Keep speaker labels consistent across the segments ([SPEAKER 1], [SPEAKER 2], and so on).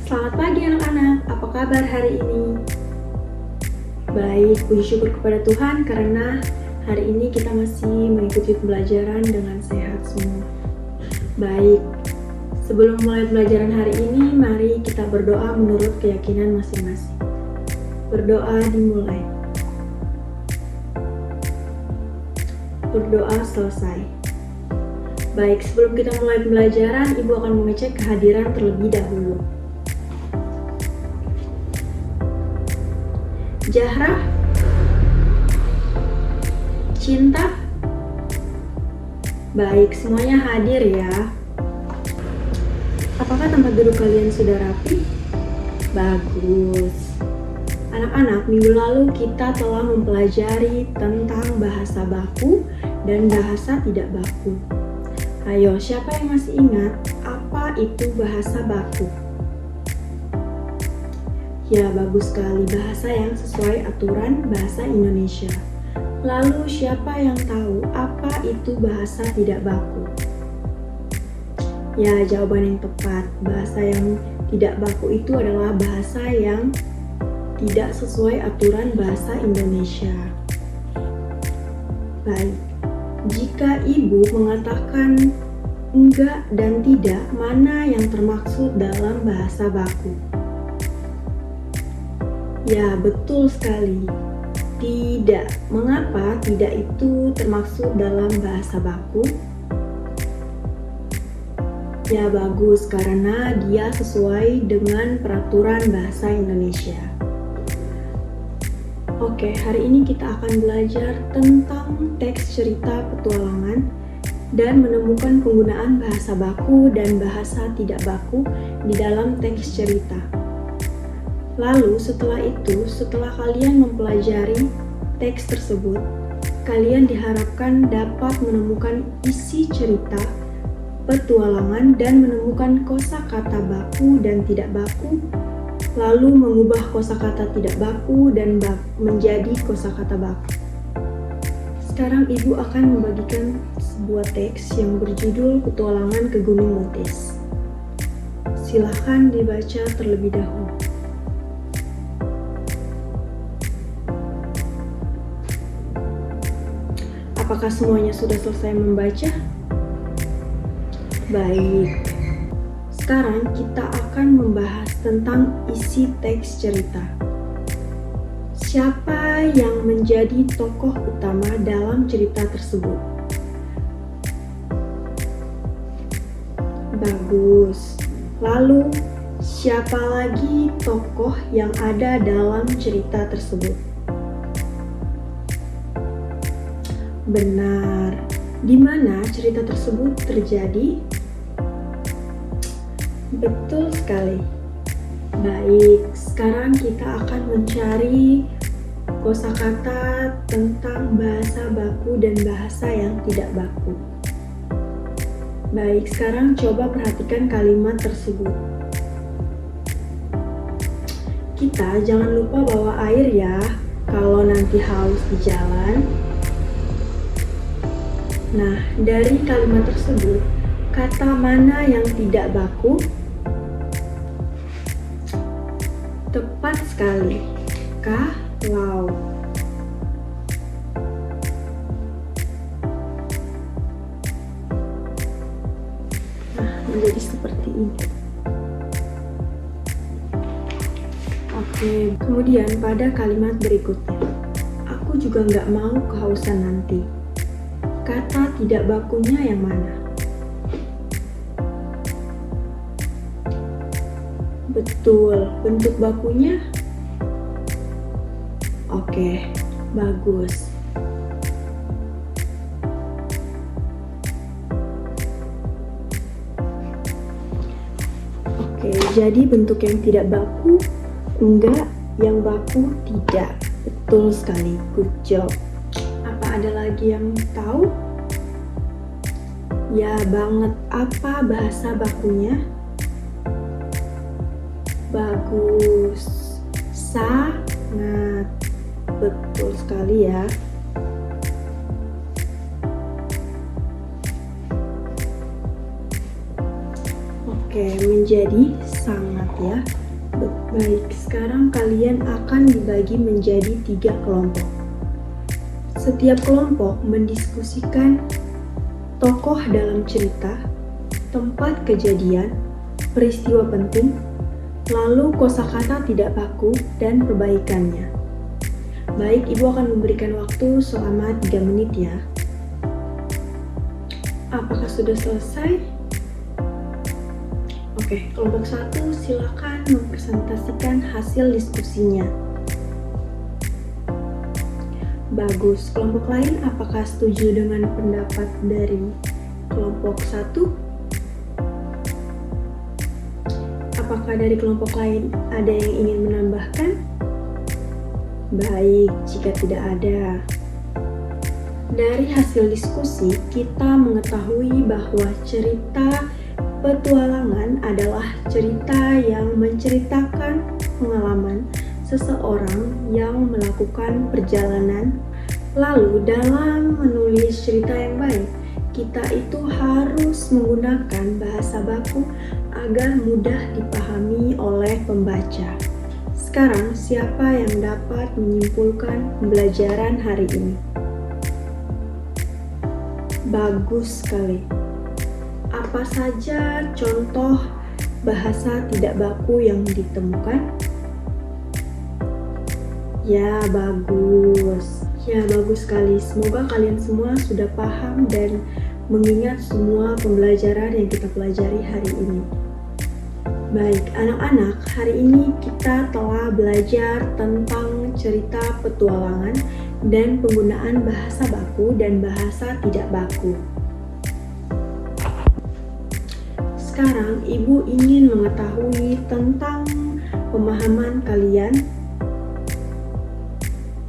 [SPEAKER 1] Selamat pagi anak-anak, apa kabar hari ini? Baik, puji syukur kepada Tuhan karena hari ini kita masih mengikuti pembelajaran dengan sehat semua. Baik, sebelum mulai pembelajaran hari ini, mari kita berdoa menurut keyakinan masing-masing. Berdoa dimulai. Berdoa selesai. Baik, sebelum kita mulai pembelajaran, Ibu akan mengecek kehadiran terlebih dahulu. Jahrah, Cinta, baik, semuanya hadir ya. Apakah tempat duduk kalian sudah rapi? Bagus. Anak-anak, minggu lalu kita telah mempelajari tentang bahasa baku dan bahasa tidak baku. Ayo, siapa yang masih ingat apa itu bahasa baku? Ya, bagus sekali, bahasa yang sesuai aturan bahasa Indonesia. Lalu siapa yang tahu apa itu bahasa tidak baku? Ya, jawaban yang tepat. Bahasa yang tidak baku itu adalah bahasa yang tidak sesuai aturan bahasa Indonesia. Baik, jika ibu mengatakan enggak dan tidak, mana yang termaksud dalam bahasa baku? Ya, betul sekali. Tidak. Mengapa tidak itu termaksud dalam bahasa baku? Ya, bagus, karena dia sesuai dengan peraturan bahasa Indonesia. Oke, hari ini kita akan belajar tentang teks cerita petualangan dan menemukan penggunaan bahasa baku dan bahasa tidak baku di dalam teks cerita. Lalu setelah kalian mempelajari teks tersebut, kalian diharapkan dapat menemukan isi cerita petualangan dan menemukan kosakata baku dan tidak baku, lalu mengubah kosakata tidak baku dan menjadi kosakata baku. Sekarang ibu akan membagikan sebuah teks yang berjudul Petualangan ke Gunung Mutis. Silahkan dibaca terlebih dahulu. Apakah semuanya sudah selesai membaca? Baik. Sekarang kita akan membahas tentang isi teks cerita. Siapa yang menjadi tokoh utama dalam cerita tersebut? Bagus. Lalu, siapa lagi tokoh yang ada dalam cerita tersebut? Benar. Di mana cerita tersebut terjadi? Betul sekali. Baik, sekarang kita akan mencari kosakata tentang bahasa baku dan bahasa yang tidak baku. Baik, sekarang coba perhatikan kalimat tersebut. Kita jangan lupa bawa air ya, kalau nanti haus di jalan. Nah, dari kalimat tersebut, kata mana yang tidak baku? Tepat sekali, kalau. Nah, menjadi seperti ini. Oke, kemudian pada kalimat berikutnya, aku juga nggak mau kehausan nanti. Kata tidak bakunya yang mana? Betul, bentuk bakunya? Oke, bagus. Oke, jadi bentuk yang tidak baku, enggak, yang baku tidak. Betul sekali, good job. Apa ada lagi yang tahu? Ya banget, apa bahasa bakunya? Bagus, sangat, betul sekali ya. Oke, menjadi sangat ya. Baik, sekarang kalian akan dibagi menjadi 3 kelompok. Setiap kelompok mendiskusikan tokoh dalam cerita, tempat kejadian, peristiwa penting, lalu kosakata tidak baku, dan perbaikannya. Baik, Ibu akan memberikan waktu selama 3 menit ya. Apakah sudah selesai? Oke, kelompok 1 silakan mempresentasikan hasil diskusinya. Bagus, kelompok lain apakah setuju dengan pendapat dari kelompok 1? Apakah dari kelompok lain ada yang ingin menambahkan? Baik, jika tidak ada. Dari hasil diskusi, kita mengetahui bahwa cerita petualangan adalah cerita yang menceritakan pengalaman seseorang yang melakukan perjalanan. Lalu dalam menulis cerita yang baik, kita itu harus menggunakan bahasa baku agar mudah dipahami oleh pembaca. Sekarang, siapa yang dapat menyimpulkan pembelajaran hari ini? Bagus sekali. Apa saja contoh bahasa tidak baku yang ditemukan? Ya, bagus. Ya, bagus sekali. Semoga kalian semua sudah paham dan mengingat semua pembelajaran yang kita pelajari hari ini. Baik, anak-anak, hari ini kita telah belajar tentang cerita petualangan dan penggunaan bahasa baku dan bahasa tidak baku. Sekarang, Ibu ingin mengetahui tentang pemahaman kalian.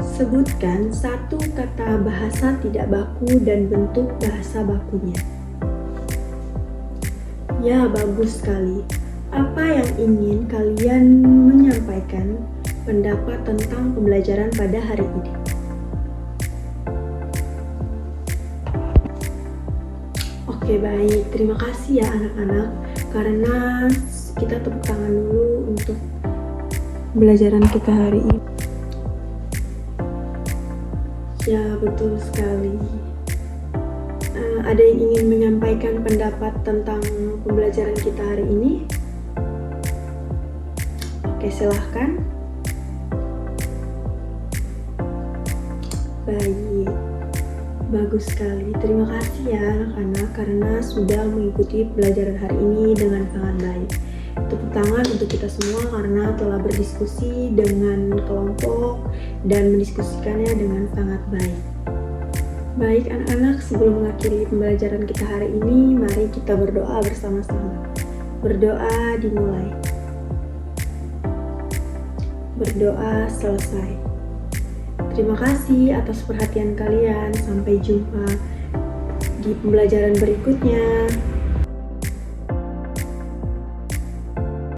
[SPEAKER 1] Sebutkan satu kata bahasa tidak baku dan bentuk bahasa bakunya. Ya, bagus sekali. Apa yang ingin kalian menyampaikan pendapat tentang pembelajaran pada hari ini? Oke, baik. Terima kasih ya anak-anak. Karena kita tepuk tangan dulu untuk pembelajaran kita hari ini. Ya, betul sekali. Ada yang ingin menyampaikan pendapat tentang pembelajaran kita hari ini? Oke, silahkan. Baik. Bagus sekali. Terima kasih ya anak-anak karena sudah mengikuti pelajaran hari ini dengan sangat baik. Tepuk tangan untuk kita semua karena telah berdiskusi dengan kelompok dan mendiskusikannya dengan sangat baik. Baik anak-anak, sebelum mengakhiri pembelajaran kita hari ini, mari kita berdoa bersama-sama. Berdoa dimulai. Berdoa selesai. Terima kasih atas perhatian kalian. Sampai jumpa di pembelajaran berikutnya.